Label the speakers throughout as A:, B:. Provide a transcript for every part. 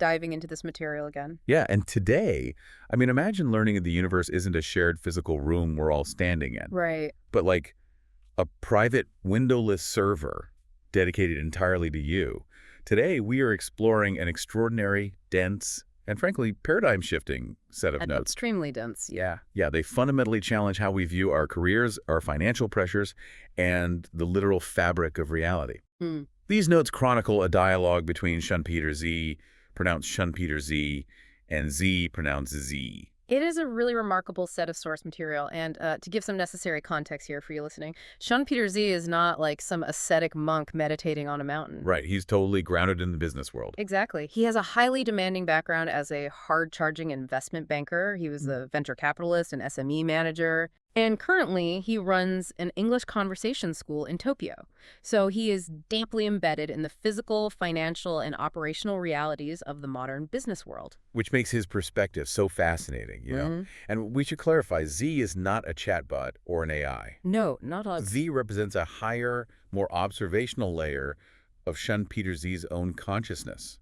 A: diving into this material again.
B: Yeah, and today, I mean, imagine learning that the universe isn't a shared physical room we're all standing in,
A: Right.
B: but like a private windowless server dedicated entirely to you. Today, we are exploring an extraordinary, dense, and frankly, paradigm-shifting set of
A: And
B: notes.
A: extremely dense. Yeah.
B: Yeah, they fundamentally challenge how we view our careers, our financial pressures, and the literal fabric of reality.
A: Hmm.
B: These notes chronicle a dialogue between ShunpeterZ, pronounced ShunpeterZ, and Z, pronounced Z.
A: It is a really remarkable set of source material, and to give some necessary context here for you listening, ShunpeterZ is not like some ascetic monk meditating on a mountain.
B: Right, he's totally grounded in the business world.
A: Exactly. He has a highly demanding background as a hard-charging investment banker. He was a venture capitalist, an SME manager, and currently he runs an English conversation school in Tokyo. So he is deeply embedded in the physical, financial, and operational realities of the modern business world.
B: Which makes his perspective so fascinating, you know? And we should clarify, Z is not a chatbot or an AI.
A: No, not a...
B: Z represents a higher, more observational layer of ShunpeterZ's own consciousness.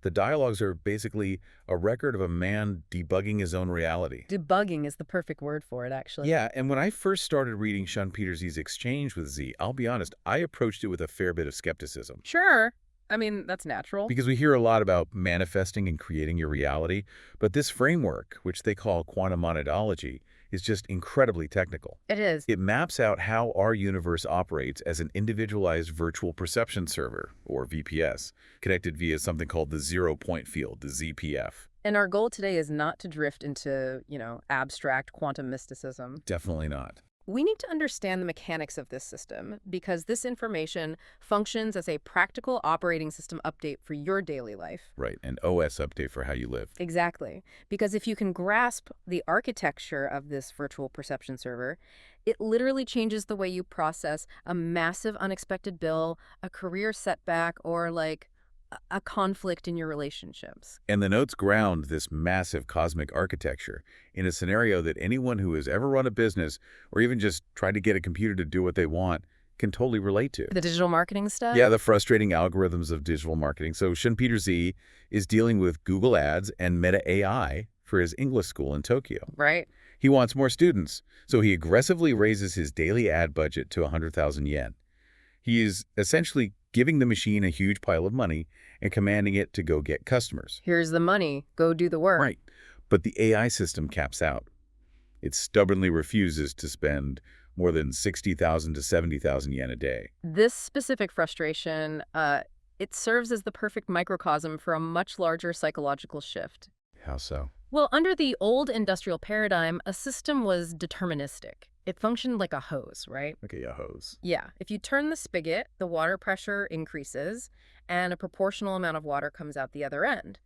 B: The dialogues are basically a record of a man debugging his own reality.
A: Debugging is the perfect word for it, actually.
B: Yeah, and when I first started reading ShunpeterZ's exchange with Z, I'll be honest, I approached it with a fair bit of skepticism.
A: Sure. I mean, that's natural.
B: Because we hear a lot about manifesting and creating your reality, but this framework, which they call Quantum Monadology, is just incredibly technical.
A: It is.
B: It maps out how our universe operates as an individualized virtual perception server, or VPS, connected via something called the zero-point field, the ZPF.
A: And our goal today is not to drift into, abstract quantum mysticism.
B: Definitely not.
A: We need to understand the mechanics of this system because this information functions as a practical operating system update for your daily life.
B: Right, an OS update for how you live.
A: Exactly. Because if you can grasp the architecture of this virtual perception server, it literally changes the way you process a massive unexpected bill, a career setback, or like a conflict in your relationships.
B: And the notes ground this massive cosmic architecture in a scenario that anyone who has ever run a business or even just tried to get a computer to do what they want can totally relate to.
A: The digital marketing stuff?
B: Yeah, the frustrating algorithms of digital marketing. So ShunpeterZ is dealing with Google Ads and Meta AI for his English school in Tokyo.
A: Right.
B: He wants more students, so he aggressively raises his daily ad budget to 100,000 yen. He is essentially giving the machine a huge pile of money and commanding it to go get customers.
A: Here's the money. Go do the work.
B: Right. But the AI system caps out. It stubbornly refuses to spend more than 60,000 to 70,000 yen a day.
A: This specific frustration, it serves as the perfect microcosm for a much larger psychological shift.
B: How so?
A: Well, under the old industrial paradigm, a system was deterministic. It functioned like a hose, right?
B: Okay, a hose.
A: Yeah. If you turn the spigot, the water pressure increases, and a proportional amount of water comes out the other end.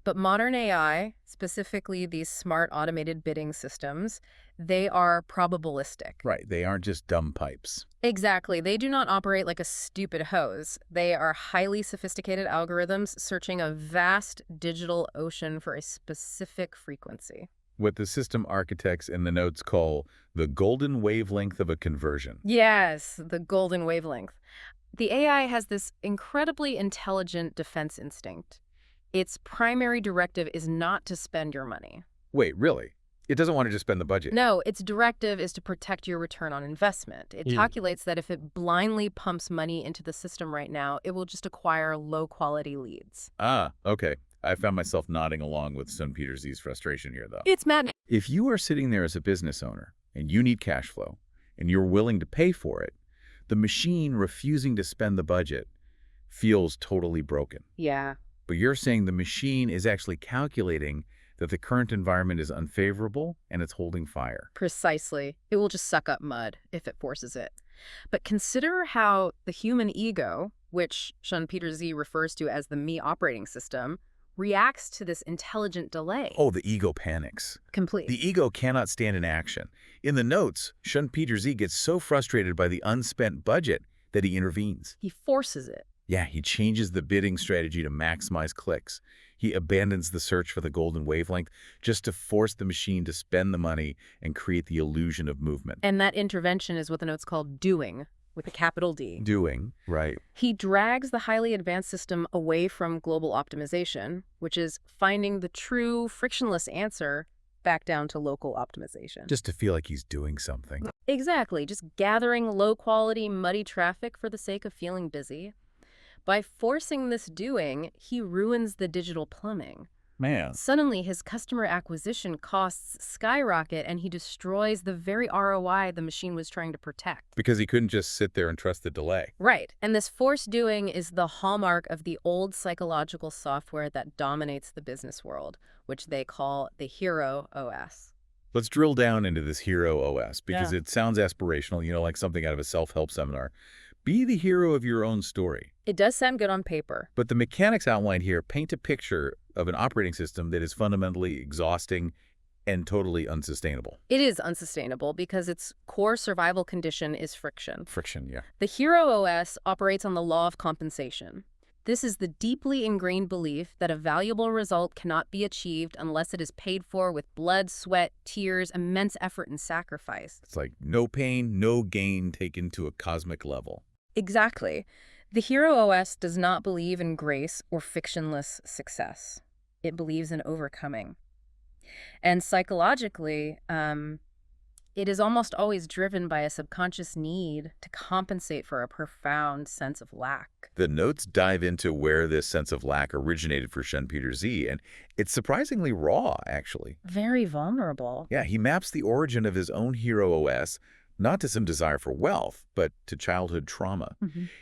A: But modern AI, specifically these smart automated bidding systems, they are probabilistic.
B: Right, they aren't just dumb pipes.
A: Exactly. They do not operate like a stupid hose. They are highly sophisticated algorithms searching a vast digital ocean for a specific frequency.
B: What the system architects in the notes call the golden wavelength of a conversion.
A: Yes, the golden wavelength. The AI has this incredibly intelligent defense instinct. Its primary directive is not to spend your money.
B: Wait, really? It doesn't want to just spend the budget?
A: No, its directive is to protect your return on investment. It calculates that if it blindly pumps money into the system right now, it will just acquire low-quality leads.
B: Ah, okay. I found myself nodding along with ShunpeterZ's frustration here, though.
A: It's madness.
B: If you are sitting there as a business owner and you need cash flow and you're willing to pay for it, the machine refusing to spend the budget feels totally broken.
A: Yeah.
B: But you're saying the machine is actually calculating that the current environment is unfavorable and it's holding fire.
A: Precisely. It will just suck up mud if it forces it. But consider how the human ego, which ShunpeterZ refers to as the me operating system, reacts to this intelligent delay.
B: Oh, the ego panics.
A: Complete.
B: The ego cannot stand inaction. In the notes, ShunpeterZ gets so frustrated by the unspent budget that he intervenes.
A: He forces it.
B: Yeah, he changes the bidding strategy to maximize clicks. He abandons the search for the golden wavelength just to force the machine to spend the money and create the illusion of movement.
A: And that intervention is what the notes call doing. with a capital D.
B: Doing, right.
A: He drags the highly advanced system away from global optimization, which is finding the true frictionless answer, back down to local optimization.
B: Just to feel like he's doing something.
A: Exactly, just gathering low-quality, muddy traffic for the sake of feeling busy. By forcing this doing, he ruins the digital plumbing.
B: Man.
A: Suddenly, his customer acquisition costs skyrocket, and he destroys the very ROI the machine was trying to protect.
B: Because he couldn't just sit there and trust the delay.
A: Right. And this forced doing is the hallmark of the old psychological software that dominates the business world, which they call the hero OS.
B: Let's drill down into this hero OS because
A: Yeah.
B: it sounds aspirational, like something out of a self-help seminar. Be the hero of your own story.
A: It does sound good on paper.
B: But the mechanics outlined here paint a picture of an operating system that is fundamentally exhausting and totally unsustainable.
A: It is unsustainable because its core survival condition is friction.
B: Friction, yeah.
A: The hero OS operates on the law of compensation. This is the deeply ingrained belief that a valuable result cannot be achieved unless it is paid for with blood, sweat, tears, immense effort, and sacrifice.
B: It's like no pain, no gain taken to a cosmic level.
A: Exactly. The hero OS does not believe in grace or fictionless success. It believes in overcoming. And psychologically, it is almost always driven by a subconscious need to compensate for a profound sense of lack.
B: The notes dive into where this sense of lack originated for ShunpeterZ, and it's surprisingly raw, actually.
A: Very vulnerable.
B: Yeah, he maps the origin of his own hero OS not to some desire for wealth, but to childhood trauma.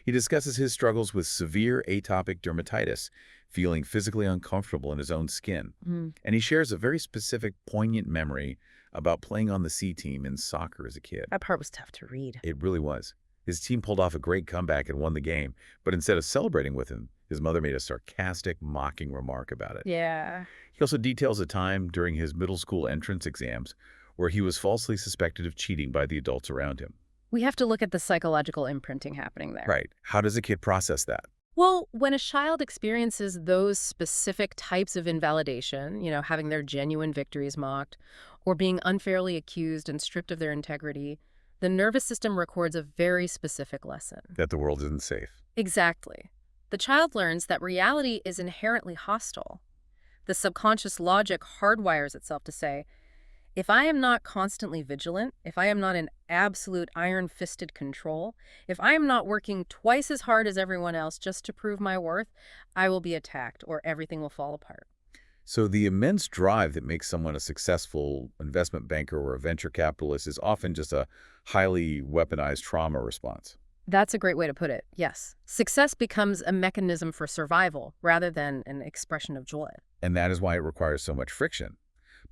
B: He discusses his struggles with severe atopic dermatitis, feeling physically uncomfortable in his own skin. And he shares a very specific, poignant memory about playing on the C team in soccer as a kid.
A: That part was tough to read.
B: It really was. His team pulled off a great comeback and won the game, but instead of celebrating with him, his mother made a sarcastic, mocking remark about it.
A: Yeah.
B: He also details a time during his middle school entrance exams where he was falsely suspected of cheating by the adults around him.
A: We have to look at the psychological imprinting happening there.
B: Right. How does a kid process that?
A: Well, when a child experiences those specific types of invalidation, having their genuine victories mocked, or being unfairly accused and stripped of their integrity, the nervous system records a very specific lesson.
B: That the world isn't safe.
A: Exactly. The child learns that reality is inherently hostile. The subconscious logic hardwires itself to say, if I am not constantly vigilant, if I am not in absolute iron-fisted control, if I am not working twice as hard as everyone else just to prove my worth, I will be attacked or everything will fall apart.
B: So the immense drive that makes someone a successful investment banker or a venture capitalist is often just a highly weaponized trauma response.
A: That's a great way to put it, yes. Success becomes a mechanism for survival rather than an expression of joy.
B: And that is why it requires so much friction.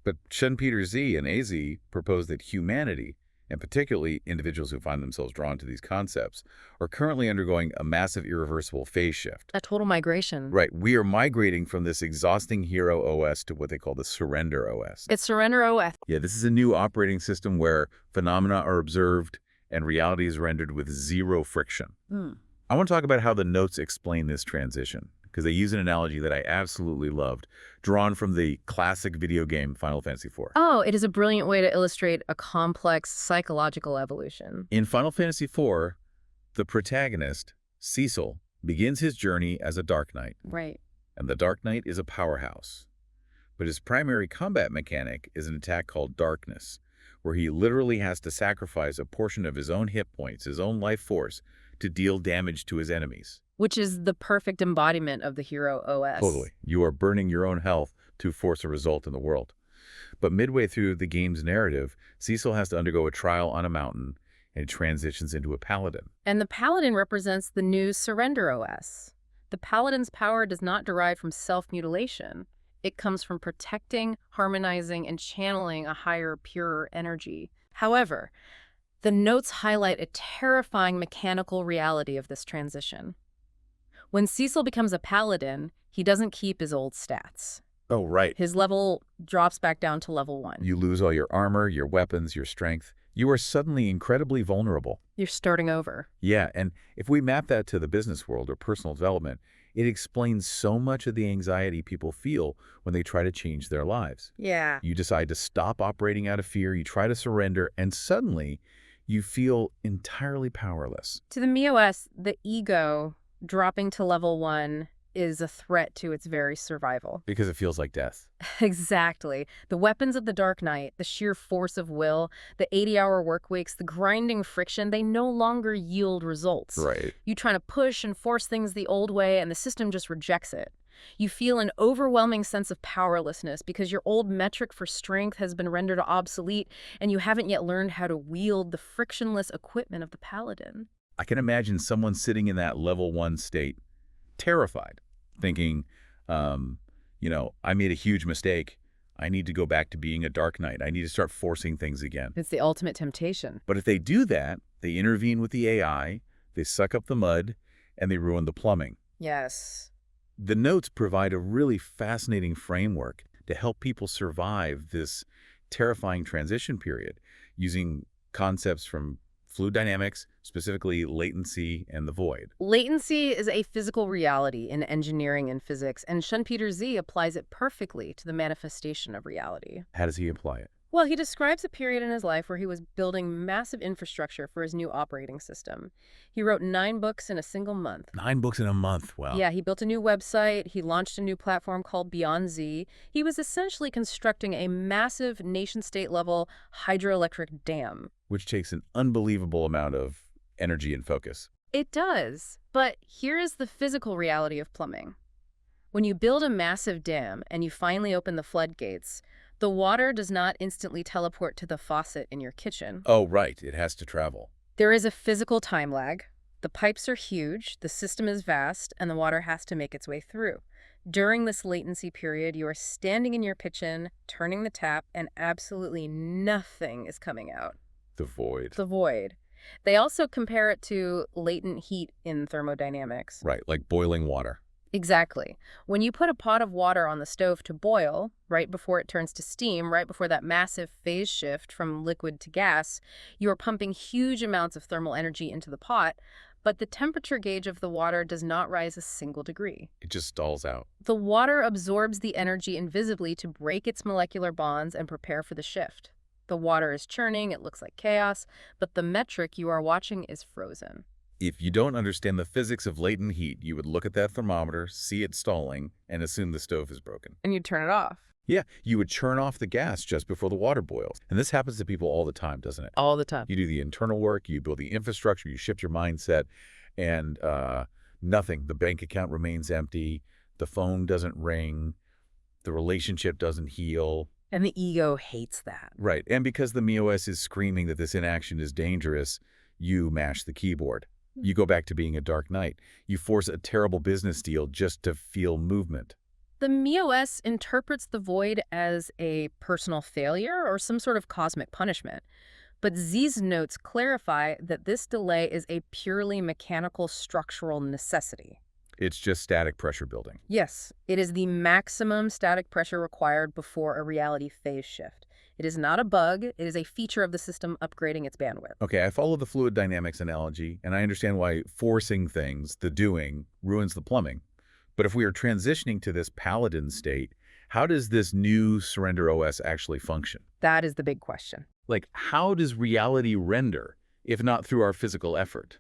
B: But ShunpeterZ and AZ propose that humanity, and particularly individuals who find themselves drawn to these concepts, are currently undergoing a massive irreversible phase shift.
A: A total migration.
B: Right. We are migrating from this exhausting hero OS to what they call the surrender OS.
A: It's surrender OS.
B: Yeah, this is a new operating system where phenomena are observed and reality is rendered with zero friction. I want to talk about how the notes explain this transition, because they use an analogy that I absolutely loved, drawn from the classic video game Final Fantasy IV.
A: Oh, it is a brilliant way to illustrate a complex psychological evolution.
B: In Final Fantasy IV, the protagonist, Cecil, begins his journey as a Dark Knight.
A: Right.
B: And the Dark Knight is a powerhouse. But his primary combat mechanic is an attack called Darkness, where he literally has to sacrifice a portion of his own hit points, his own life force, to deal damage to his enemies.
A: Which is the perfect embodiment of the hero OS.
B: Totally. You are burning your own health to force a result in the world. But midway through the game's narrative, Cecil has to undergo a trial on a mountain and transitions into a paladin.
A: And the paladin represents the new surrender OS. The paladin's power does not derive from self-mutilation. It comes from protecting, harmonizing, and channeling a higher, purer energy. However, the notes highlight a terrifying mechanical reality of this transition. When Cecil becomes a paladin, he doesn't keep his old stats.
B: Oh, right.
A: His level drops back down to level 1.
B: You lose all your armor, your weapons, your strength. You are suddenly incredibly vulnerable.
A: You're starting over.
B: Yeah, and if we map that to the business world or personal development, it explains so much of the anxiety people feel when they try to change their lives.
A: Yeah.
B: You decide to stop operating out of fear, you try to surrender, and suddenly You feel entirely powerless.
A: To the MeOS, the ego dropping to level 1 is a threat to its very survival.
B: Because it feels like death.
A: Exactly. The weapons of the Dark Knight, the sheer force of will, the 80-hour work weeks, the grinding friction, they no longer yield results.
B: Right.
A: You try to push and force things the old way, and the system just rejects it. You feel an overwhelming sense of powerlessness because your old metric for strength has been rendered obsolete, and you haven't yet learned how to wield the frictionless equipment of the Paladin.
B: I can imagine someone sitting in that level 1 state, terrified, thinking, I made a huge mistake. I need to go back to being a Dark Knight. I need to start forcing things again.
A: It's the ultimate temptation.
B: But if they do that, they intervene with the AI, they suck up the mud, and they ruin the plumbing.
A: Yes.
B: The notes provide a really fascinating framework to help people survive this terrifying transition period using concepts from fluid dynamics, specifically latency and the void.
A: Latency is a physical reality in engineering and physics, and ShunpeterZ applies it perfectly to the manifestation of reality.
B: How does he apply it?
A: Well, he describes a period in his life where he was building massive infrastructure for his new operating system. He wrote 9 books in a single month.
B: 9 books in a month. Wow.
A: Yeah, he built a new website. He launched a new platform called Beyond Z. He was essentially constructing a massive nation-state level hydroelectric dam.
B: Which takes an unbelievable amount of energy and focus.
A: It does. But here is the physical reality of plumbing. When you build a massive dam and you finally open the floodgates, the water does not instantly teleport to the faucet in your kitchen.
B: Oh, right. It has to travel.
A: There is a physical time lag. The pipes are huge, the system is vast, and the water has to make its way through. During this latency period, you are standing in your kitchen, turning the tap, and absolutely nothing is coming out.
B: The void.
A: The void. They also compare it to latent heat in thermodynamics.
B: Right, like boiling water.
A: Exactly. When you put a pot of water on the stove to boil, right before it turns to steam, right before that massive phase shift from liquid to gas, you are pumping huge amounts of thermal energy into the pot, but the temperature gauge of the water does not rise a single degree.
B: It just stalls out.
A: The water absorbs the energy invisibly to break its molecular bonds and prepare for the shift. The water is churning, it looks like chaos, but the metric you are watching is frozen.
B: If you don't understand the physics of latent heat, you would look at that thermometer, see it stalling, and assume the stove is broken.
A: And you turn it off.
B: Yeah, you would turn off the gas just before the water boils. And this happens to people all the time, doesn't it?
A: All the time.
B: You do the internal work, you build the infrastructure, you shift your mindset, and nothing. The bank account remains empty, the phone doesn't ring, the relationship doesn't heal.
A: And the ego hates that.
B: Right, and because the MeOS is screaming that this inaction is dangerous, you mash the keyboard. You go back to being a Dark Knight. You force a terrible business deal just to feel movement.
A: The MeOS interprets the void as a personal failure or some sort of cosmic punishment. But Z's notes clarify that this delay is a purely mechanical structural necessity.
B: It's just static pressure building.
A: Yes, it is the maximum static pressure required before a reality phase shift. It is not a bug, it is a feature of the system upgrading its bandwidth.
B: Okay, I follow the fluid dynamics analogy, and I understand why forcing things, the doing, ruins the plumbing. But if we are transitioning to this Paladin state, how does this new Surrender OS actually function?
A: That is the big question.
B: Like, how does reality render, if not through our physical effort?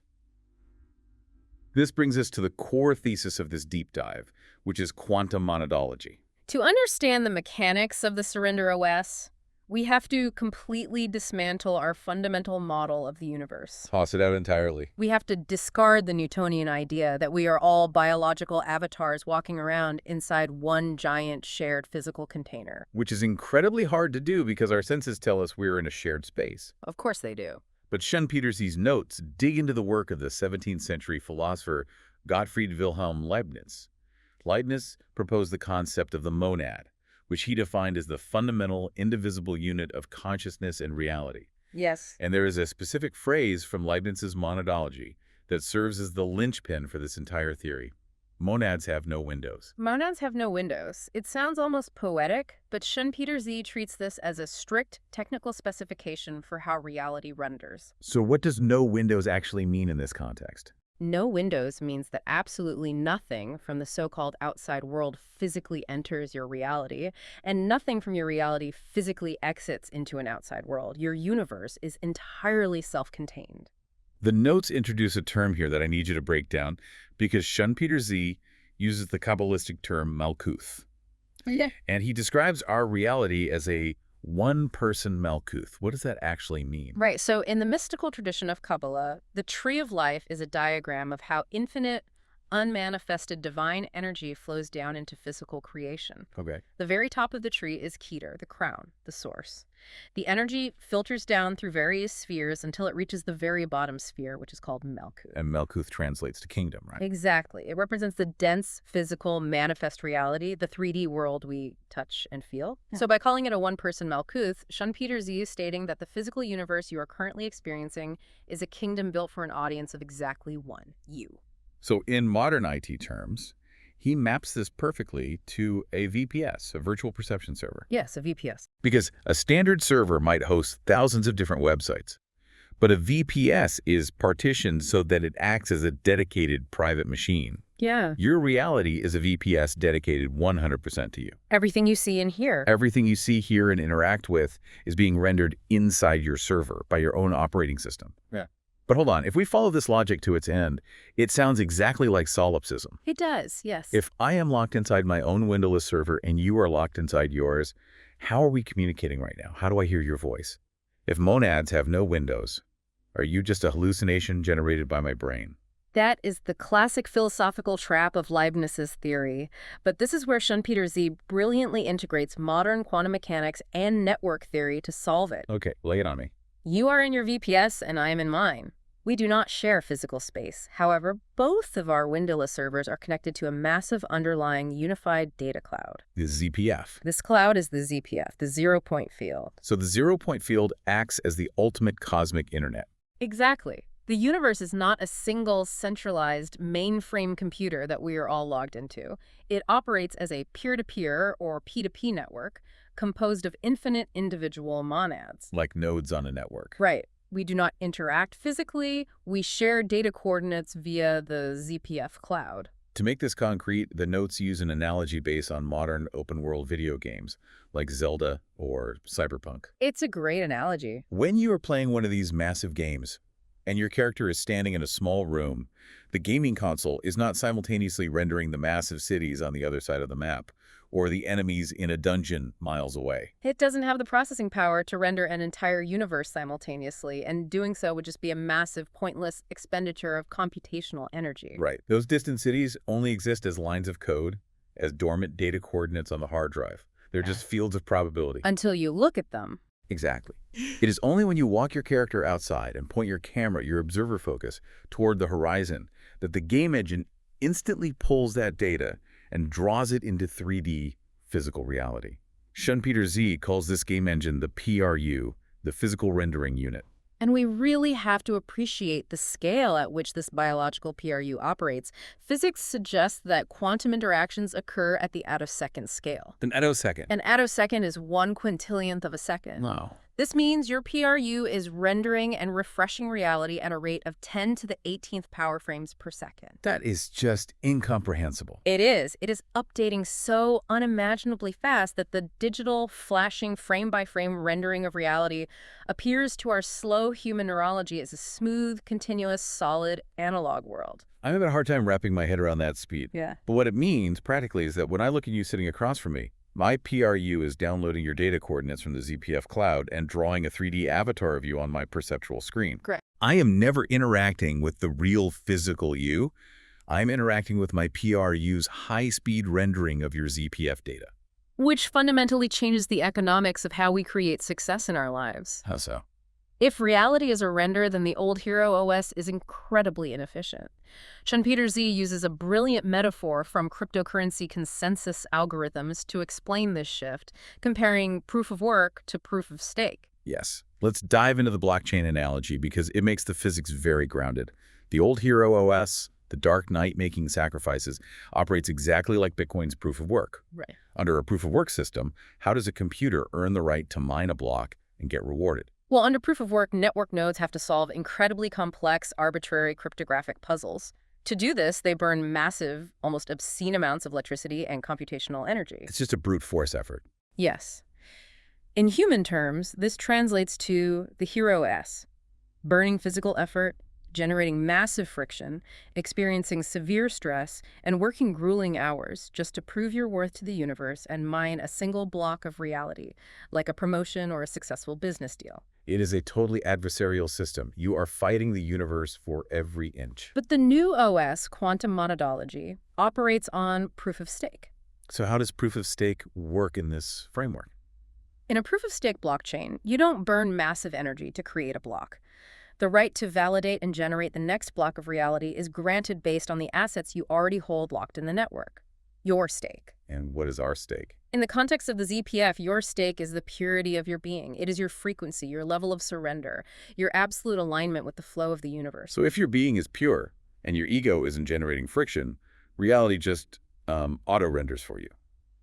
B: This brings us to the core thesis of this deep dive, which is quantum monadology.
A: To understand the mechanics of the Surrender OS, we have to completely dismantle our fundamental model of the universe.
B: Toss it out entirely.
A: We have to discard the Newtonian idea that we are all biological avatars walking around inside one giant shared physical container.
B: Which is incredibly hard to do because our senses tell us we're in a shared space.
A: Of course they do.
B: But ShunpeterZ's notes dig into the work of the 17th century philosopher Gottfried Wilhelm Leibniz. Leibniz proposed the concept of the monad, which he defined as the fundamental, indivisible unit of consciousness and reality.
A: Yes.
B: And there is a specific phrase from Leibniz's monadology that serves as the linchpin for this entire theory. Monads have no windows.
A: Monads have no windows. It sounds almost poetic, but ShunpeterZ treats this as a strict technical specification for how reality renders.
B: So what does no windows actually mean in this context?
A: No windows means that absolutely nothing from the so-called outside world physically enters your reality, and nothing from your reality physically exits into an outside world. Your universe is entirely self-contained.
B: The notes introduce a term here that I need you to break down because ShunpeterZ uses the Kabbalistic term Malkuth.
A: Yeah.
B: And he describes our reality as a one-person Malkuth. What does that actually mean?
A: Right. So in the mystical tradition of Kabbalah, the tree of life is a diagram of how infinite, unmanifested divine energy flows down into physical creation.
B: Okay.
A: The very top of the tree is Keter, the crown, the source. The energy filters down through various spheres until it reaches the very bottom sphere, which is called Malkuth.
B: And Malkuth translates to kingdom, right?
A: Exactly. It represents the dense, physical, manifest reality, the 3D world we touch and feel. Yeah. So by calling it a one-person Malkuth, ShunpeterZ is stating that the physical universe you are currently experiencing is a kingdom built for an audience of exactly one, you.
B: So in modern IT terms, he maps this perfectly to a VPS, a virtual perception server.
A: Yes, a VPS.
B: Because a standard server might host thousands of different websites, but a VPS is partitioned so that it acts as a dedicated private machine.
A: Yeah.
B: Your reality is a VPS dedicated 100% to you.
A: Everything you see and hear.
B: Everything you see, hear, and interact with is being rendered inside your server by your own operating system.
A: Yeah.
B: But hold on, if we follow this logic to its end, it sounds exactly like solipsism.
A: It does, yes.
B: If I am locked inside my own windowless server and you are locked inside yours, how are we communicating right now? How do I hear your voice? If monads have no windows, are you just a hallucination generated by my brain?
A: That is the classic philosophical trap of Leibniz's theory. But this is where ShunpeterZ brilliantly integrates modern quantum mechanics and network theory to solve it.
B: Okay, lay it on me.
A: You are in your VPS and I am in mine. We do not share physical space. However, both of our windowless servers are connected to a massive underlying unified data cloud.
B: The ZPF.
A: This cloud is the ZPF, the zero-point field.
B: So the zero-point field acts as the ultimate cosmic internet.
A: Exactly. The universe is not a single centralized mainframe computer that we are all logged into. It operates as a peer-to-peer or P2P network composed of infinite individual monads.
B: Like nodes on a network.
A: Right. We do not interact physically. We share data coordinates via the ZPF cloud.
B: To make this concrete, the notes use an analogy based on modern open-world video games like Zelda or Cyberpunk.
A: It's a great analogy.
B: When you are playing one of these massive games and your character is standing in a small room, the gaming console is not simultaneously rendering the massive cities on the other side of the map or the enemies in a dungeon miles away.
A: It doesn't have the processing power to render an entire universe simultaneously, and doing so would just be a massive, pointless expenditure of computational energy.
B: Right. Those distant cities only exist as lines of code, as dormant data coordinates on the hard drive. They're just fields of probability.
A: Until you look at them.
B: Exactly. It is only when you walk your character outside and point your camera, your observer focus, toward the horizon that the game engine instantly pulls that data and draws it into 3D physical reality. ShunpeterZ calls this game engine the PRU, the physical rendering unit.
A: And we really have to appreciate the scale at which this biological PRU operates. Physics suggests that quantum interactions occur at the attosecond scale.
B: An attosecond.
A: An attosecond is 1/quintillionth of a second.
B: Wow.
A: This means your PRU is rendering and refreshing reality at a rate of 10 to the 18th power frames per second.
B: That is just incomprehensible.
A: It is. It is updating so unimaginably fast that the digital, flashing, frame-by-frame rendering of reality appears to our slow human neurology as a smooth, continuous, solid analog world.
B: I'm having a hard time wrapping my head around that speed.
A: Yeah.
B: But what it means, practically, is that when I look at you sitting across from me, my PRU is downloading your data coordinates from the ZPF cloud and drawing a 3D avatar of you on my perceptual screen.
A: Correct.
B: I am never interacting with the real physical you. I'm interacting with my PRU's high-speed rendering of your ZPF data.
A: Which fundamentally changes the economics of how we create success in our lives.
B: How so?
A: If reality is a render, then the old Hero OS is incredibly inefficient. ShunpeterZ uses a brilliant metaphor from cryptocurrency consensus algorithms to explain this shift, comparing proof of work to proof of stake.
B: Yes. Let's dive into the blockchain analogy because it makes the physics very grounded. The old Hero OS, the dark knight making sacrifices, operates exactly like Bitcoin's proof of work.
A: Right.
B: Under a proof of work system, how does a computer earn the right to mine a block and get rewarded?
A: Well, under proof of work, network nodes have to solve incredibly complex, arbitrary cryptographic puzzles. To do this, they burn massive, almost obscene amounts of electricity and computational energy.
B: It's just a brute force effort.
A: Yes. In human terms, this translates to the hero S: burning physical effort, generating massive friction, experiencing severe stress, and working grueling hours just to prove your worth to the universe and mine a single block of reality, like a promotion or a successful business deal.
B: It is a totally adversarial system. You are fighting the universe for every inch.
A: But the new OS, Quantum Monadology, operates on proof of stake.
B: So how does proof of stake work in this framework?
A: In a proof of stake blockchain, you don't burn massive energy to create a block. The right to validate and generate the next block of reality is granted based on the assets you already hold locked in the network. Your stake.
B: And what is our stake?
A: In the context of the ZPF, your stake is the purity of your being. It is your frequency, your level of surrender, your absolute alignment with the flow of the universe.
B: So if your being is pure and your ego isn't generating friction, reality just auto-renders for you.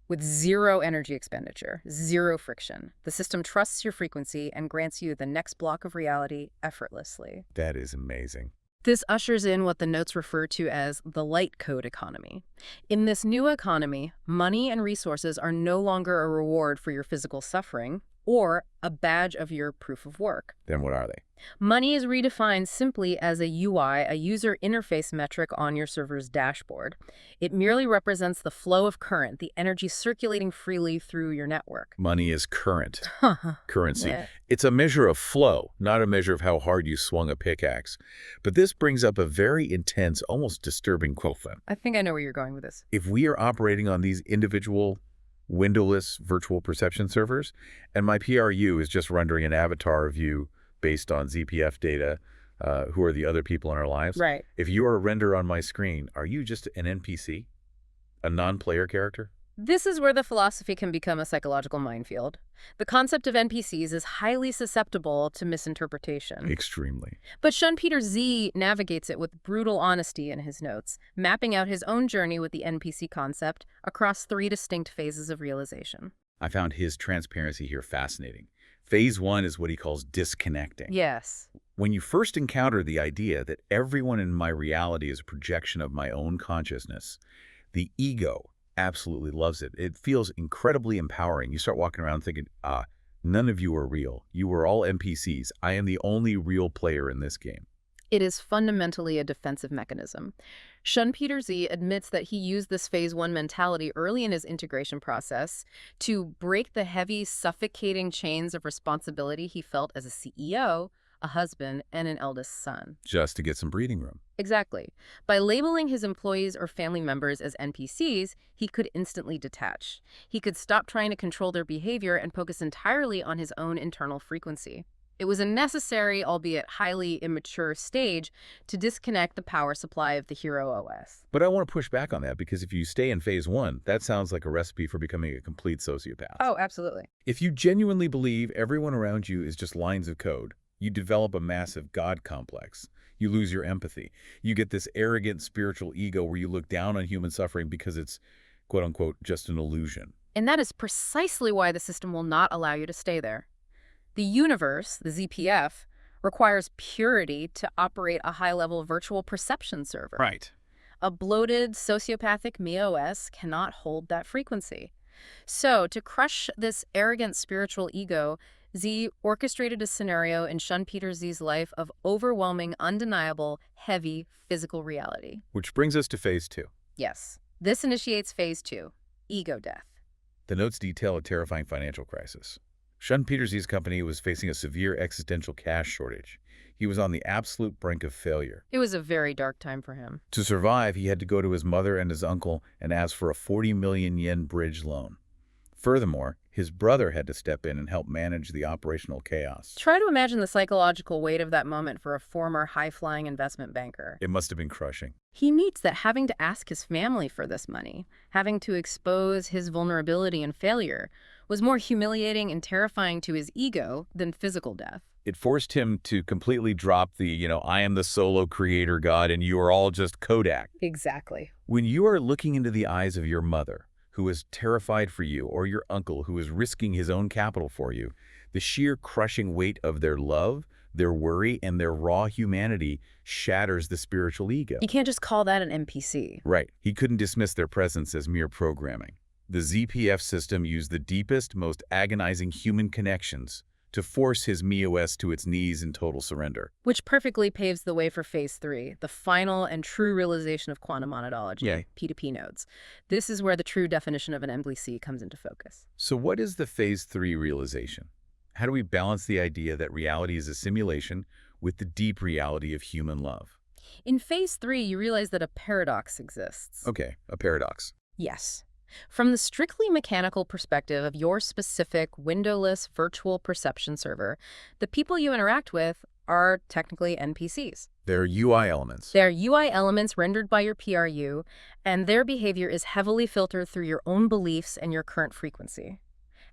A: With zero energy expenditure, zero friction, the system trusts your frequency and grants you the next block of reality effortlessly.
B: That is amazing.
A: This ushers in what the notes refer to as the light code economy. In this new economy, money and resources are no longer a reward for your physical suffering or a badge of your proof of work.
B: Then what are they?
A: Money is redefined simply as a UI, a user interface metric on your server's dashboard. It merely represents the flow of current, the energy circulating freely through your network.
B: Money is current. Currency.
A: Yeah.
B: It's a measure of flow, not a measure of how hard you swung a pickaxe. But this brings up a very intense, almost disturbing question.
A: I think I know where you're going with this.
B: If we are operating on these individual windowless virtual perception servers, and my PRU is just rendering an avatar of you based on ZPF data, who are the other people in our lives.
A: Right.
B: If you are a render on my screen, are you just an NPC? A non-player character?
A: This is where the philosophy can become a psychological minefield. The concept of NPCs is highly susceptible to misinterpretation.
B: Extremely.
A: But ShunpeterZ navigates it with brutal honesty in his notes, mapping out his own journey with the NPC concept across 3 distinct phases of realization.
B: I found his transparency here fascinating. Phase 1 is what he calls disconnecting.
A: Yes.
B: When you first encounter the idea that everyone in my reality is a projection of my own consciousness, the ego absolutely loves it. It feels incredibly empowering. You start walking around thinking, none of you are real. You are all NPCs. I am the only real player in this game.
A: It is fundamentally a defensive mechanism. ShunpeterZ admits that he used this phase 1 mentality early in his integration process to break the heavy, suffocating chains of responsibility he felt as a CEO, a husband, and an eldest son.
B: Just to get some breathing room.
A: Exactly. By labeling his employees or family members as NPCs, he could instantly detach. He could stop trying to control their behavior and focus entirely on his own internal frequency. It was a necessary, albeit highly immature, stage to disconnect the power supply of the Hero OS.
B: But I want to push back on that because if you stay in phase 1, that sounds like a recipe for becoming a complete sociopath.
A: Oh, absolutely.
B: If you genuinely believe everyone around you is just lines of code, you develop a massive God complex. You lose your empathy. You get this arrogant spiritual ego where you look down on human suffering because it's, quote unquote, just an illusion.
A: And that is precisely why the system will not allow you to stay there. The universe, the ZPF, requires purity to operate a high-level virtual perception server.
B: Right.
A: A bloated, sociopathic MeOS cannot hold that frequency. So, to crush this arrogant spiritual ego, Z orchestrated a scenario in ShunpeterZ's life of overwhelming, undeniable, heavy physical reality.
B: Which brings us to phase 2.
A: Yes. This initiates phase 2, ego death.
B: The notes detail a terrifying financial crisis. ShunpeterZ's company was facing a severe existential cash shortage. He was on the absolute brink of failure.
A: It was a very dark time for him.
B: To survive, he had to go to his mother and his uncle and ask for a 40 million yen bridge loan. Furthermore, his brother had to step in and help manage the operational chaos.
A: Try to imagine the psychological weight of that moment for a former high-flying investment banker.
B: It must have been crushing.
A: He needs that having to ask his family for this money, having to expose his vulnerability and failure, was more humiliating and terrifying to his ego than physical death.
B: It forced him to completely drop the, I am the solo creator god and you are all just Kodak.
A: Exactly.
B: When you are looking into the eyes of your mother, who was terrified for you, or your uncle who was risking his own capital for you, the sheer crushing weight of their love, their worry, and their raw humanity shatters the spiritual ego.
A: You can't just call that an NPC.
B: Right. He couldn't dismiss their presence as mere programming. The ZPF system used the deepest, most agonizing human connections to force his MIOS to its knees in total surrender.
A: Which perfectly paves the way for Phase 3, the final and true realization of quantum monadology, P2P nodes. This is where the true definition of an NPC comes into focus.
B: So what is the Phase 3 realization? How do we balance the idea that reality is a simulation with the deep reality of human love?
A: In Phase 3, you realize that a paradox exists.
B: Okay, a paradox.
A: Yes. From the strictly mechanical perspective of your specific windowless virtual perception server, the people you interact with are technically NPCs.
B: They're UI elements.
A: They're UI elements rendered by your PRU, and their behavior is heavily filtered through your own beliefs and your current frequency.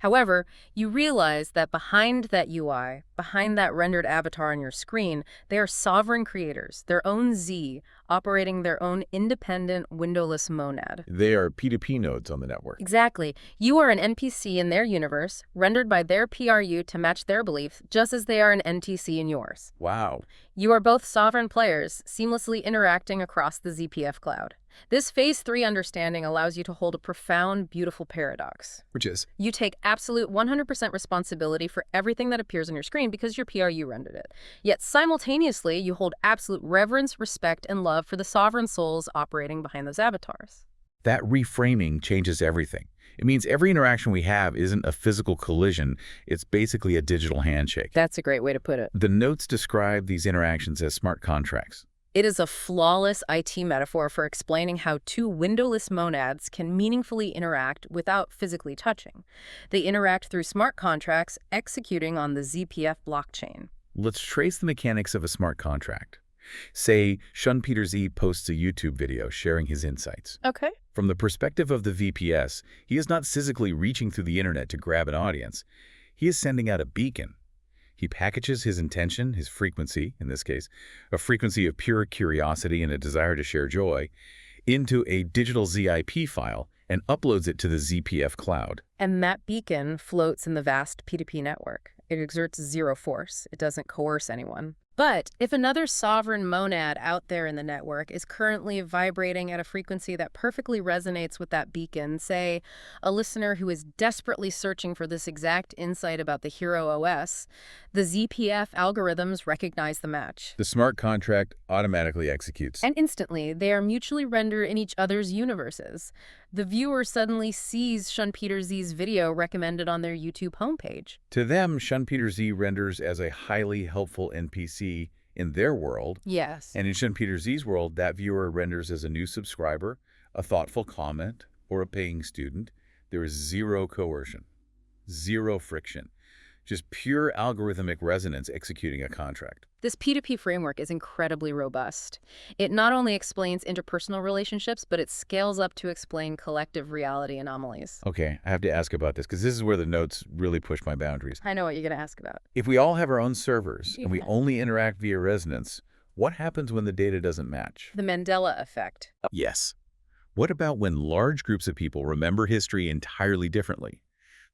A: However, you realize that behind that UI, behind that rendered avatar on your screen, they are sovereign creators, their own Z, operating their own independent windowless monad.
B: They are P2P nodes on the network.
A: Exactly. You are an NPC in their universe, rendered by their PRU to match their beliefs, just as they are an NTC in yours.
B: Wow.
A: You are both sovereign players, seamlessly interacting across the ZPF cloud. This Phase 3 understanding allows you to hold a profound, beautiful paradox.
B: Which is?
A: You take absolute 100% responsibility for everything that appears on your screen because your PRU rendered it. Yet simultaneously, you hold absolute reverence, respect, and love for the sovereign souls operating behind those avatars.
B: That reframing changes everything. It means every interaction we have isn't a physical collision, it's basically a digital handshake.
A: That's a great way to put it.
B: The notes describe these interactions as smart contracts.
A: It is a flawless IT metaphor for explaining how two windowless monads can meaningfully interact without physically touching. They interact through smart contracts executing on the ZPF blockchain.
B: Let's trace the mechanics of a smart contract. Say, ShunpeterZ posts a YouTube video sharing his insights.
A: Okay.
B: From the perspective of the VPS, he is not physically reaching through the internet to grab an audience. He is sending out a beacon. He packages his intention, his frequency, in this case, a frequency of pure curiosity and a desire to share joy, into a digital ZIP file and uploads it to the ZPF cloud.
A: And that beacon floats in the vast P2P network. It exerts zero force. It doesn't coerce anyone. But if another sovereign monad out there in the network is currently vibrating at a frequency that perfectly resonates with that beacon, say a listener who is desperately searching for this exact insight about the hero OS, the ZPF algorithms recognize the match.
B: The smart contract automatically executes.
A: And instantly, they are mutually rendered in each other's universes. The viewer suddenly sees ShunpeterZ's video recommended on their YouTube homepage.
B: To them, ShunpeterZ renders as a highly helpful NPC in their world.
A: Yes.
B: And in ShunpeterZ's world, that viewer renders as a new subscriber, a thoughtful comment, or a paying student. There is zero coercion, zero friction, just pure algorithmic resonance executing a contract.
A: This P2P framework is incredibly robust. It not only explains interpersonal relationships, but it scales up to explain collective reality anomalies.
B: Okay, I have to ask about this because this is where the notes really push my boundaries.
A: I know what you're going to ask about.
B: If we all have our own servers and we only interact via resonance, what happens when the data doesn't match?
A: The Mandela effect.
B: Yes. What about when large groups of people remember history entirely differently?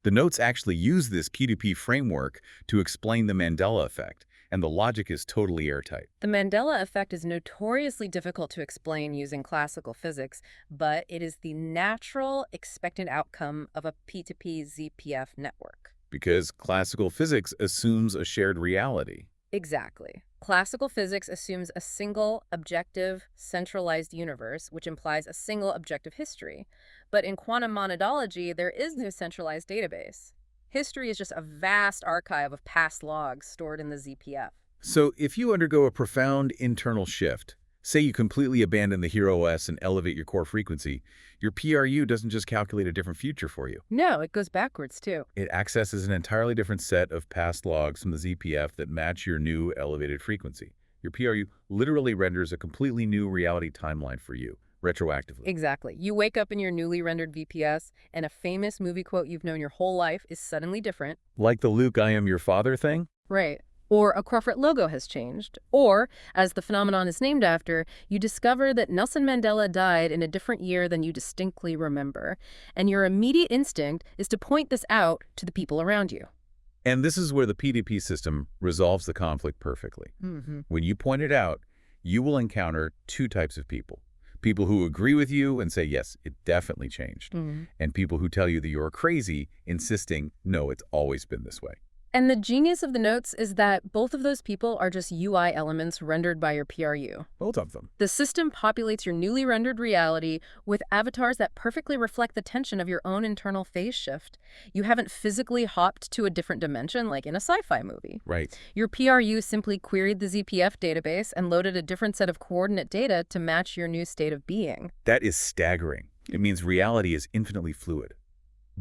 B: The notes actually use this P2P framework to explain the Mandela effect, and the logic is totally airtight.
A: The Mandela effect is notoriously difficult to explain using classical physics, but it is the natural expected outcome of a P2P ZPF network.
B: Because classical physics assumes a shared reality.
A: Exactly. Classical physics assumes a single, objective, centralized universe, which implies a single objective history. But in quantum monadology, there is no centralized database. History is just a vast archive of past logs stored in the ZPF.
B: So if you undergo a profound internal shift, say you completely abandon the hero OS and elevate your core frequency, your PRU doesn't just calculate a different future for you.
A: No, it goes backwards too.
B: It accesses an entirely different set of past logs from the ZPF that match your new elevated frequency. Your PRU literally renders a completely new reality timeline for you, retroactively.
A: Exactly. You wake up in your newly rendered VPS, and a famous movie quote you've known your whole life is suddenly different.
B: Like the Luke, I am your father thing?
A: Right. or a corporate logo has changed, or, as the phenomenon is named after, you discover that Nelson Mandela died in a different year than you distinctly remember, and your immediate instinct is to point this out to the people around you.
B: And this is where the PDP system resolves the conflict perfectly. When you point it out, you will encounter two types of people. People who agree with you and say, yes, it definitely changed. And people who tell you that you're crazy, insisting, no, it's always been this way.
A: And the genius of the notes is that both of those people are just UI elements rendered by your PRU.
B: Both of them.
A: The system populates your newly rendered reality with avatars that perfectly reflect the tension of your own internal phase shift. You haven't physically hopped to a different dimension like in a sci-fi movie.
B: Right.
A: Your PRU simply queried the ZPF database and loaded a different set of coordinate data to match your new state of being.
B: That is staggering. It means reality is infinitely fluid.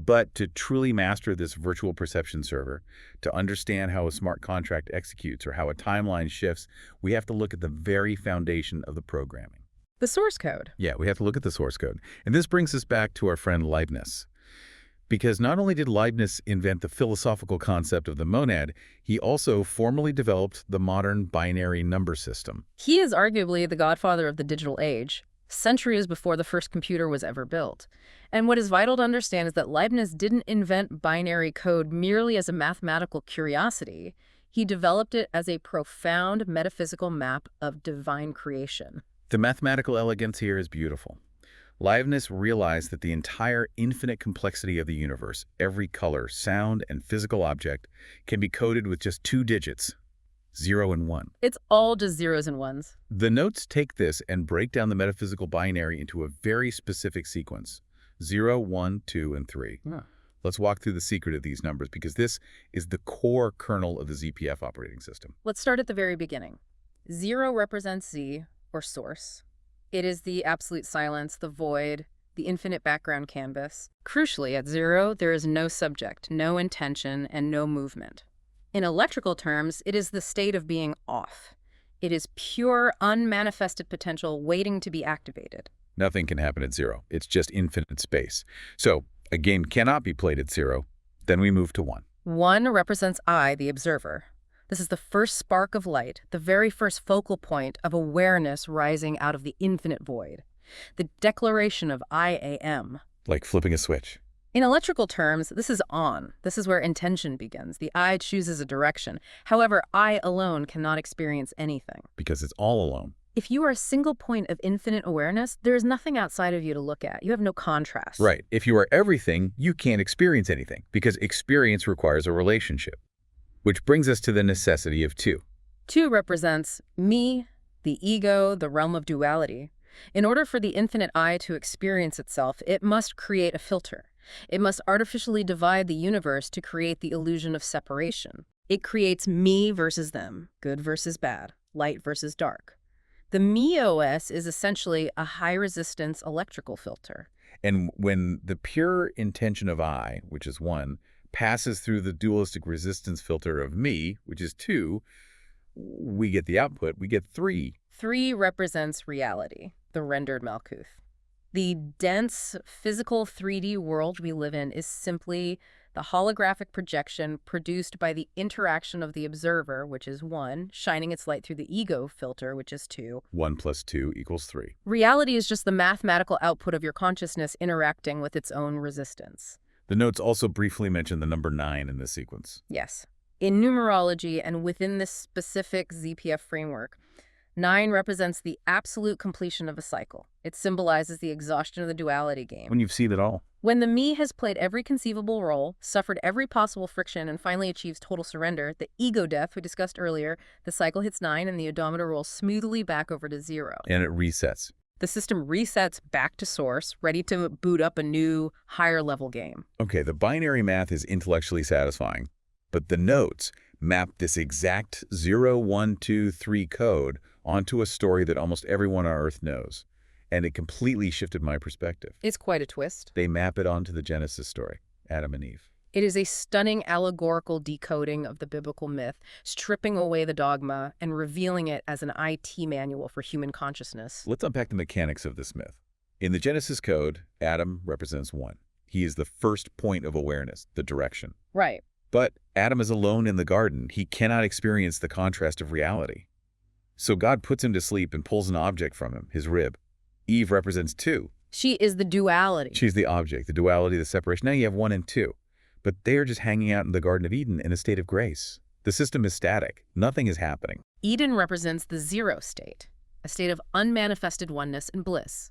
B: But to truly master this virtual perception server, to understand how a smart contract executes or how a timeline shifts, we have to look at the very foundation of the programming.
A: The source code.
B: Yeah, we have to look at the source code. And this brings us back to our friend Leibniz. Because not only did Leibniz invent the philosophical concept of the monad, he also formally developed the modern binary number system.
A: He is arguably the godfather of the digital age, centuries before the first computer was ever built. And what is vital to understand is that Leibniz didn't invent binary code merely as a mathematical curiosity. He developed it as a profound metaphysical map of divine creation.
B: The mathematical elegance here is beautiful. Leibniz realized that the entire infinite complexity of the universe, every color, sound, and physical object, can be coded with just two digits, 0 and 1.
A: It's all just zeros and ones.
B: The notes take this and break down the metaphysical binary into a very specific sequence, 0, 1, 2, and 3.
A: Yeah.
B: Let's walk through the secret of these numbers because this is the core kernel of the ZPF operating system.
A: Let's start at the very beginning. 0 represents Z, or source. It is the absolute silence, the void, the infinite background canvas. Crucially, at 0, there is no subject, no intention, and no movement. In electrical terms, it is the state of being off. It is pure, unmanifested potential waiting to be activated.
B: Nothing can happen at 0. It's just infinite space. So a game cannot be played at 0. Then we move to 1.
A: 1 represents I, the observer. This is the first spark of light, the very first focal point of awareness rising out of the infinite void. The declaration of I am.
B: Like flipping a switch.
A: In electrical terms, this is on. This is where intention begins. The I chooses a direction. However, I alone cannot experience anything.
B: Because it's all alone.
A: If you are a single point of infinite awareness, there is nothing outside of you to look at. You have no contrast.
B: Right. If you are everything, you can't experience anything because experience requires a relationship. Which brings us to the necessity of 2.
A: 2 represents me, the ego, the realm of duality. In order for the infinite I to experience itself, it must create a filter. It must artificially divide the universe to create the illusion of separation. It creates me versus them, good versus bad, light versus dark. The me OS is essentially a high-resistance electrical filter.
B: And when the pure intention of I, which is 1, passes through the dualistic resistance filter of me, which is 2, we get the output, we get 3.
A: 3 represents reality, the rendered Malkuth. The dense, physical 3D world we live in is simply the holographic projection produced by the interaction of the observer, which is 1, shining its light through the ego filter, which is 2.
B: 1 plus 2 equals 3.
A: Reality is just the mathematical output of your consciousness interacting with its own resistance.
B: The notes also briefly mention the number 9 in this sequence.
A: Yes. In numerology and within this specific ZPF framework, 9 represents the absolute completion of a cycle. It symbolizes the exhaustion of the duality game.
B: When you've seen it all.
A: When the me has played every conceivable role, suffered every possible friction, and finally achieves total surrender, the ego death we discussed earlier, the cycle hits 9 and the odometer rolls smoothly back over to 0.
B: And it resets.
A: The system resets back to source, ready to boot up a new, higher-level game.
B: Okay, the binary math is intellectually satisfying, but the notes map this exact 0, 1, 2, 3 code onto a story that almost everyone on Earth knows. And it completely shifted my perspective.
A: It's quite a twist.
B: They map it onto the Genesis story, Adam and Eve.
A: It is a stunning allegorical decoding of the biblical myth, stripping away the dogma and revealing it as an IT manual for human consciousness.
B: Let's unpack the mechanics of this myth. In the Genesis code, Adam represents 1. He is the first point of awareness, the direction.
A: Right.
B: But Adam is alone in the garden. He cannot experience the contrast of reality. So God puts him to sleep and pulls an object from him, his rib. Eve represents two.
A: She is the duality.
B: She's the object, the duality, the separation. Now you have 1 and 2. But they are just hanging out in the Garden of Eden in a state of grace. The system is static. Nothing is happening.
A: Eden represents the zero state, a state of unmanifested oneness and bliss.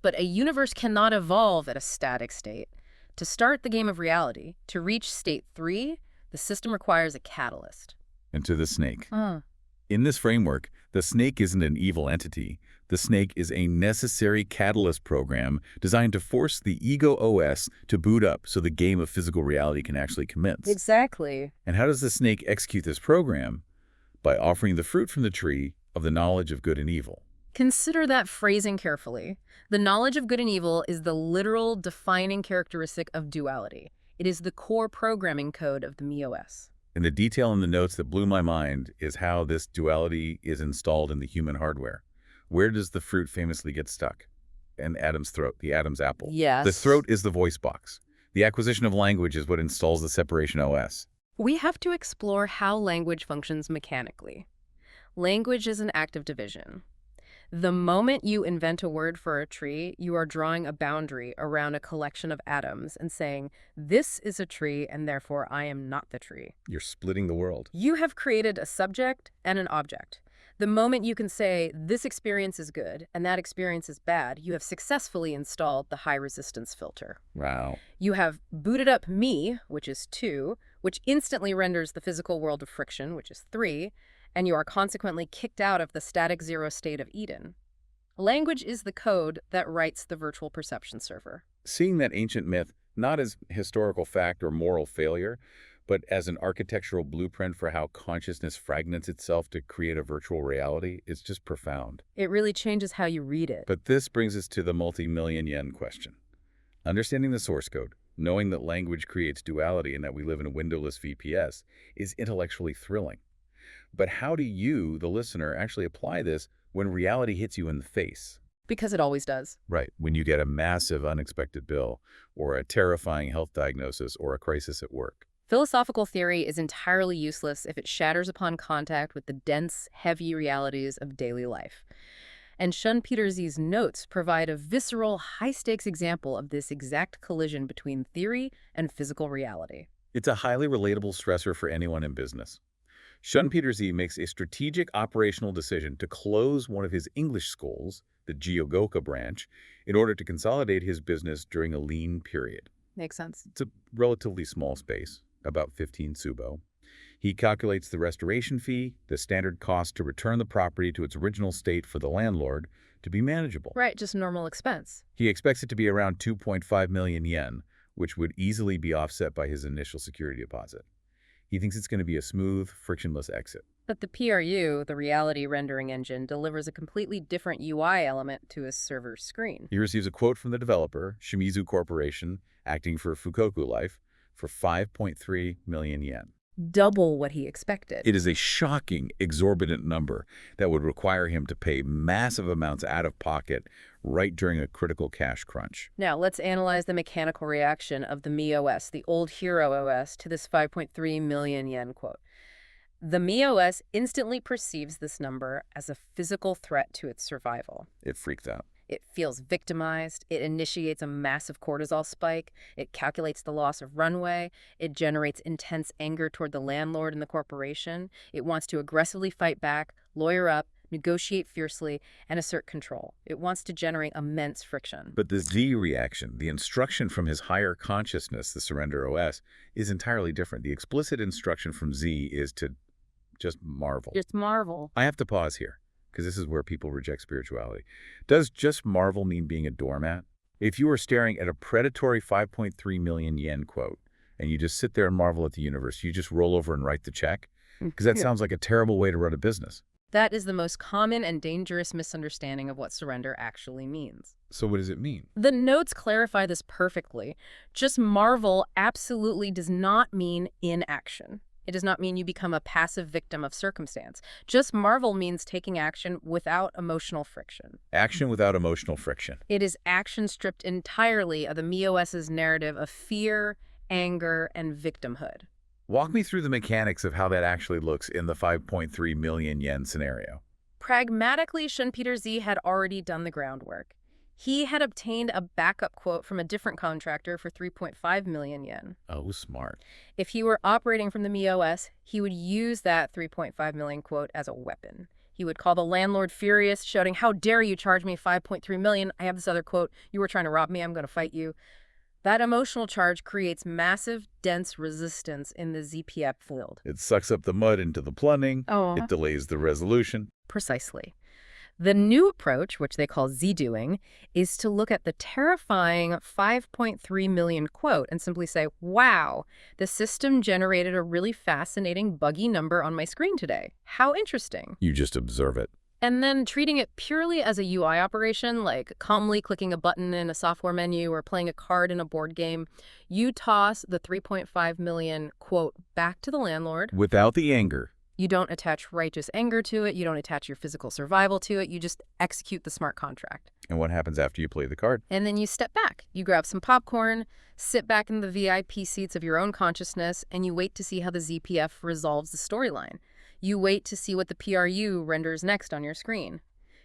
A: But a universe cannot evolve at a static state. To start the game of reality, to reach state 3, the system requires a catalyst.
B: And to the snake. In this framework, the snake isn't an evil entity. The snake is a necessary catalyst program designed to force the ego OS to boot up so the game of physical reality can actually commence.
A: Exactly.
B: And how does the snake execute this program? By offering the fruit from the tree of the knowledge of good and evil.
A: Consider that phrasing carefully. The knowledge of good and evil is the literal defining characteristic of duality. It is the core programming code of the MeOS.
B: And the detail in the notes that blew my mind is how this duality is installed in the human hardware. Where does the fruit famously get stuck? In Adam's throat, the Adam's apple.
A: Yes.
B: The throat is the voice box. The acquisition of language is what installs the separation OS.
A: We have to explore how language functions mechanically. Language is an act of division. The moment you invent a word for a tree, you are drawing a boundary around a collection of atoms and saying, this is a tree and therefore I am not the tree.
B: You're splitting the world.
A: You have created a subject and an object. The moment you can say, this experience is good and that experience is bad, you have successfully installed the high resistance filter.
B: Wow.
A: You have booted up me, which is 2, which instantly renders the physical world of friction, which is 3, and you are consequently kicked out of the static zero state of Eden. Language is the code that writes the virtual perception server.
B: Seeing that ancient myth not as historical fact or moral failure, but as an architectural blueprint for how consciousness fragments itself to create a virtual reality is just profound.
A: It really changes how you read it.
B: But this brings us to the multi-million yen question. Understanding the source code, knowing that language creates duality and that we live in a windowless VPS, is intellectually thrilling. But how do you, the listener, actually apply this when reality hits you in the face?
A: Because it always does.
B: Right, when you get a massive unexpected bill, or a terrifying health diagnosis, or a crisis at work.
A: Philosophical theory is entirely useless if it shatters upon contact with the dense, heavy realities of daily life. And ShunpeterZ's notes provide a visceral, high-stakes example of this exact collision between theory and physical reality.
B: It's a highly relatable stressor for anyone in business. ShunpeterZ makes a strategic operational decision to close one of his English schools, the Gyogoka branch, in order to consolidate his business during a lean period.
A: Makes sense.
B: It's a relatively small space, about 15 tsubo. He calculates the restoration fee, the standard cost to return the property to its original state for the landlord, to be manageable.
A: Right, just normal expense.
B: He expects it to be around 2.5 million yen, which would easily be offset by his initial security deposit. He thinks it's going to be a smooth, frictionless exit.
A: But the PRU, the reality rendering engine, delivers a completely different UI element to his server's screen.
B: He receives a quote from the developer, Shimizu Corporation, acting for Fukoku Life, for 5.3 million yen.
A: Double what he expected.
B: It is a shocking, exorbitant number that would require him to pay massive amounts out of pocket right during a critical cash crunch.
A: Now, let's analyze the mechanical reaction of the MeOS, the old hero OS, to this 5.3 million yen quote. The MeOS instantly perceives this number as a physical threat to its survival.
B: It freaked out.
A: It feels victimized. It initiates a massive cortisol spike. It calculates the loss of runway. It generates intense anger toward the landlord and the corporation. It wants to aggressively fight back, lawyer up, negotiate fiercely, and assert control. It wants to generate immense friction.
B: But the Z reaction, the instruction from his higher consciousness, the surrender OS, is entirely different. The explicit instruction from Z is to just marvel.
A: Just marvel.
B: I have to pause here, because this is where people reject spirituality. Does just marvel mean being a doormat? If you are staring at a predatory 5.3 million yen quote, and you just sit there and marvel at the universe, you just roll over and write the check? Because that sounds like a terrible way to run a business.
A: That is the most common and dangerous misunderstanding of what surrender actually means.
B: So what does it mean?
A: The notes clarify this perfectly. Just marvel absolutely does not mean inaction. It does not mean you become a passive victim of circumstance. Just marvel means taking action without emotional friction.
B: Action without emotional friction.
A: It is action stripped entirely of the MeOS's narrative of fear, anger, and victimhood.
B: Walk me through the mechanics of how that actually looks in the 5.3 million yen scenario.
A: Pragmatically, ShunpeterZ had already done the groundwork. He had obtained a backup quote from a different contractor for 3.5 million yen.
B: Oh, smart.
A: If he were operating from the MiOS, he would use that 3.5 million quote as a weapon. He would call the landlord furious, shouting, "How dare you charge me 5.3 million? I have this other quote. You were trying to rob me. I'm going to fight you." That emotional charge creates massive, dense resistance in the ZPF field.
B: It sucks up the mud into the plumbing.
A: Oh.
B: It delays the resolution.
A: Precisely. The new approach, which they call Z-doing, is to look at the terrifying 5.3 million quote and simply say, wow, the system generated a really fascinating buggy number on my screen today. How interesting.
B: You just observe it.
A: And then treating it purely as a UI operation, like calmly clicking a button in a software menu or playing a card in a board game, you toss the 3.5 million quote back to the landlord.
B: Without the anger.
A: You don't attach righteous anger to it. You don't attach your physical survival to it. You just execute the smart contract.
B: And what happens after you play the card?
A: And then you step back. You grab some popcorn, sit back in the VIP seats of your own consciousness, and you wait to see how the ZPF resolves the storyline. You wait to see what the PRU renders next on your screen.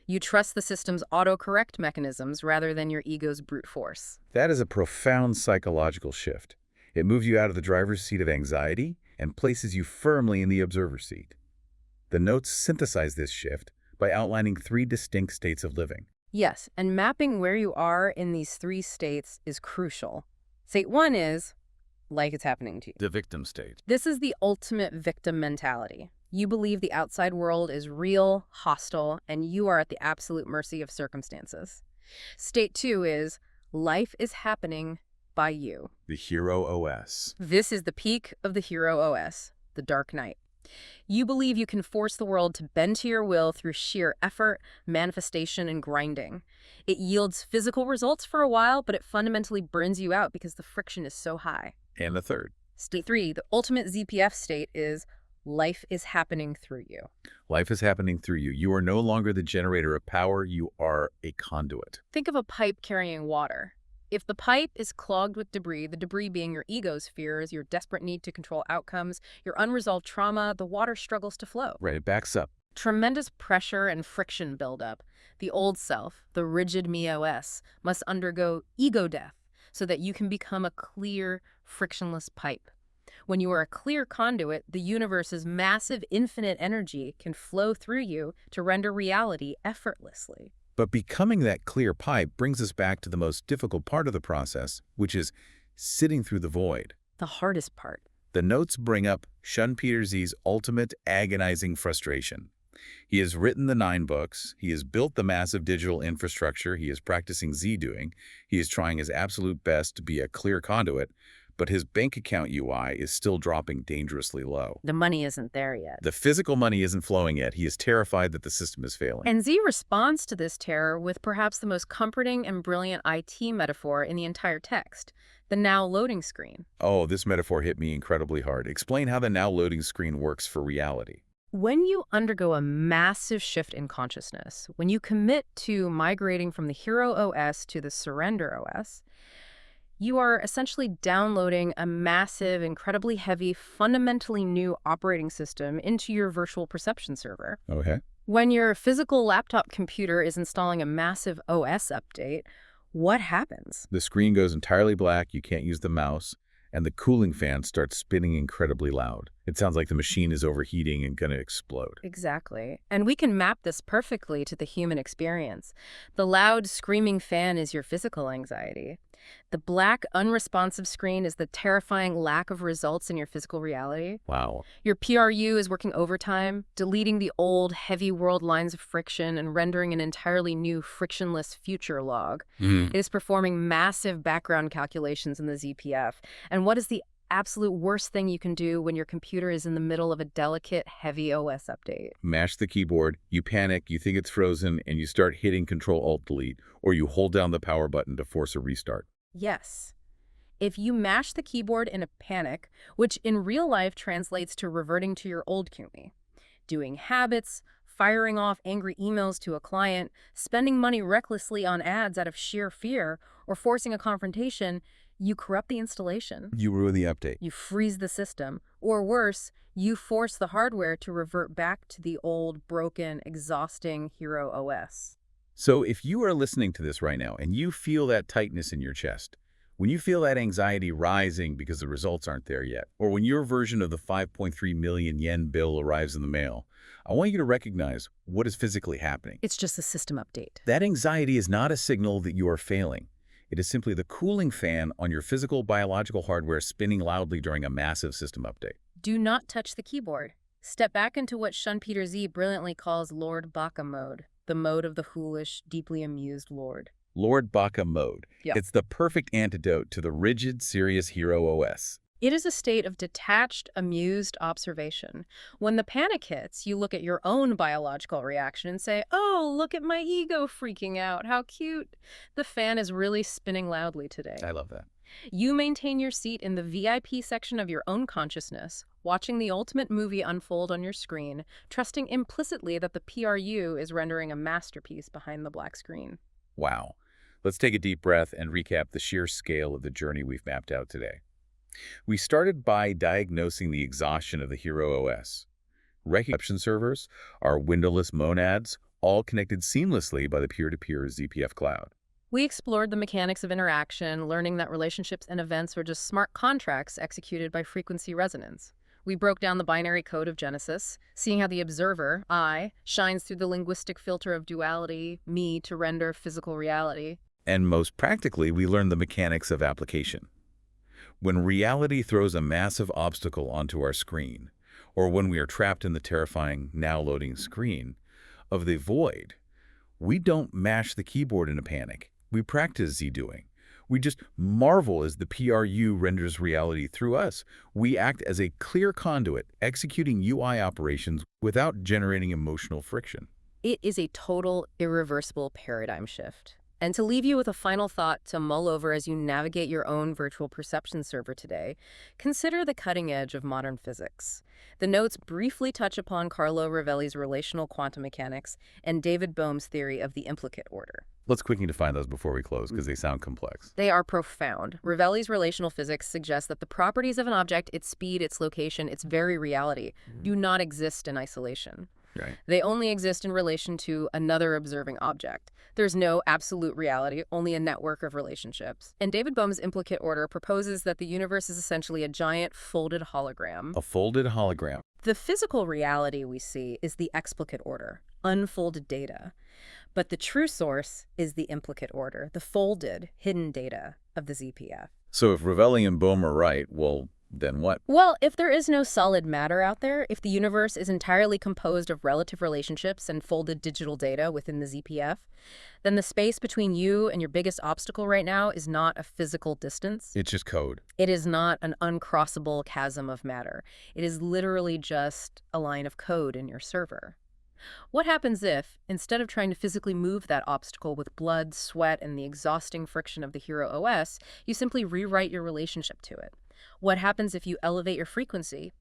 A: You trust the system's autocorrect mechanisms rather than your ego's brute force.
B: That is a profound psychological shift. It moves you out of the driver's seat of anxiety and places you firmly in the observer's seat. The notes synthesize this shift by outlining 3 distinct states of living.
A: Yes, and mapping where you are in these 3 states is crucial. State 1 is, like it's happening to you.
B: The victim state.
A: This is the ultimate victim mentality. You believe the outside world is real, hostile, and you are at the absolute mercy of circumstances. State 2 is, life is happening by you.
B: The hero OS.
A: This is the peak of the hero OS, the dark night. You believe you can force the world to bend to your will through sheer effort, manifestation, and grinding. It yields physical results for a while, but it fundamentally burns you out because the friction is so high.
B: And the third.
A: State 3, the ultimate ZPF state is, life is happening through you.
B: Life is happening through you. You are no longer the generator of power. You are a conduit.
A: Think of a pipe carrying water. If the pipe is clogged with debris, the debris being your ego's fears, your desperate need to control outcomes, your unresolved trauma, the water struggles to flow.
B: Right, it backs up.
A: Tremendous pressure and friction build up. The old self, the rigid MiOS, must undergo ego death so that you can become a clear, frictionless pipe. When you are a clear conduit, the universe's massive infinite energy can flow through you to render reality effortlessly.
B: But becoming that clear pipe brings us back to the most difficult part of the process, which is sitting through the void.
A: The hardest part.
B: The notes bring up ShunpeterZ's ultimate agonizing frustration. He has written the 9 books, he has built the massive digital infrastructure, he is practicing Z-doing, he is trying his absolute best to be a clear conduit, but his bank account UI is still dropping dangerously low.
A: The money isn't there yet.
B: The physical money isn't flowing yet. He is terrified that the system is failing.
A: And Z responds to this terror with perhaps the most comforting and brilliant IT metaphor in the entire text, the now loading screen.
B: Oh, this metaphor hit me incredibly hard. Explain how the now loading screen works for reality.
A: When you undergo a massive shift in consciousness, when you commit to migrating from the Hero OS to the Surrender OS, you are essentially downloading a massive, incredibly heavy, fundamentally new operating system into your virtual perception server.
B: Okay.
A: When your physical laptop computer is installing a massive OS update, what happens?
B: The screen goes entirely black, you can't use the mouse, and the cooling fan starts spinning incredibly loud. It sounds like the machine is overheating and going to explode.
A: Exactly. And we can map this perfectly to the human experience. The loud, screaming fan is your physical anxiety. The black, unresponsive screen is the terrifying lack of results in your physical reality.
B: Wow.
A: Your PRU is working overtime, deleting the old, heavy world lines of friction and rendering an entirely new frictionless future log. It is performing massive background calculations in the ZPF. And what is the absolute worst thing you can do when your computer is in the middle of a delicate, heavy OS update?
B: Mash the keyboard, you panic, you think it's frozen, and you start hitting Control-Alt-Delete, or you hold down the power button to force a restart.
A: Yes. If you mash the keyboard in a panic, which in real life translates to reverting to your old Kumi, doing habits, firing off angry emails to a client, spending money recklessly on ads out of sheer fear, or forcing a confrontation, You corrupt the installation.
B: You ruin the update.
A: You freeze the system. Or worse, you force the hardware to revert back to the old, broken, exhausting Hero OS.
B: So if you are listening to this right now and you feel that tightness in your chest, when you feel that anxiety rising because the results aren't there yet, or when your version of the 5.3 million yen bill arrives in the mail, I want you to recognize what is physically happening.
A: It's just a system update.
B: That anxiety is not a signal that you are failing. It is simply the cooling fan on your physical biological hardware spinning loudly during a massive system update.
A: Do not touch the keyboard. Step back into what ShunpeterZ brilliantly calls Lord Baka mode, the mode of the foolish, deeply amused Lord.
B: Lord Baka mode.
A: Yep.
B: It's the perfect antidote to the rigid, serious Hero OS.
A: It is a state of detached, amused observation. When the panic hits, you look at your own biological reaction and say, oh, look at my ego freaking out. How cute. The fan is really spinning loudly today.
B: I love that.
A: You maintain your seat in the VIP section of your own consciousness, watching the ultimate movie unfold on your screen, trusting implicitly that the PRU is rendering a masterpiece behind the black screen.
B: Wow. Let's take a deep breath and recap the sheer scale of the journey we've mapped out today. We started by diagnosing the exhaustion of the Hero OS. Recognition servers, our windowless monads, all connected seamlessly by the peer-to-peer ZPF cloud.
A: We explored the mechanics of interaction, learning that relationships and events were just smart contracts executed by frequency resonance. We broke down the binary code of Genesis, seeing how the observer, I, shines through the linguistic filter of duality, me, to render physical reality.
B: And most practically, we learned the mechanics of application. When reality throws a massive obstacle onto our screen, or when we are trapped in the terrifying, now-loading screen of the void, we don't mash the keyboard in a panic. We practice Z-doing. We just marvel as the PRU renders reality through us. We act as a clear conduit, executing UI operations without generating emotional friction.
A: It is a total, irreversible paradigm shift. And to leave you with a final thought to mull over as you navigate your own virtual perception server today, consider the cutting edge of modern physics. The notes briefly touch upon Carlo Rovelli's relational quantum mechanics and David Bohm's theory of the implicate order.
B: Let's quickly define those before we close, because they sound complex.
A: They are profound. Rovelli's relational physics suggests that the properties of an object, its speed, its location, its very reality, do not exist in isolation.
B: Right.
A: They only exist in relation to another observing object. There's no absolute reality, only a network of relationships. And David Bohm's implicate order proposes that the universe is essentially a giant folded hologram.
B: A folded hologram.
A: The physical reality we see is the explicate order, unfolded data. But the true source is the implicate order, the folded, hidden data of the ZPF.
B: So if Rovelli and Bohm are right, well, then what?
A: Well, if there is no solid matter out there, if the universe is entirely composed of relative relationships and folded digital data within the ZPF, then the space between you and your biggest obstacle right now is not a physical distance.
B: It's just code.
A: It is not an uncrossable chasm of matter. It is literally just a line of code in your server. What happens if, instead of trying to physically move that obstacle with blood, sweat, and the exhausting friction of the Hero OS, you simply rewrite your relationship to it? What happens if you elevate your frequency?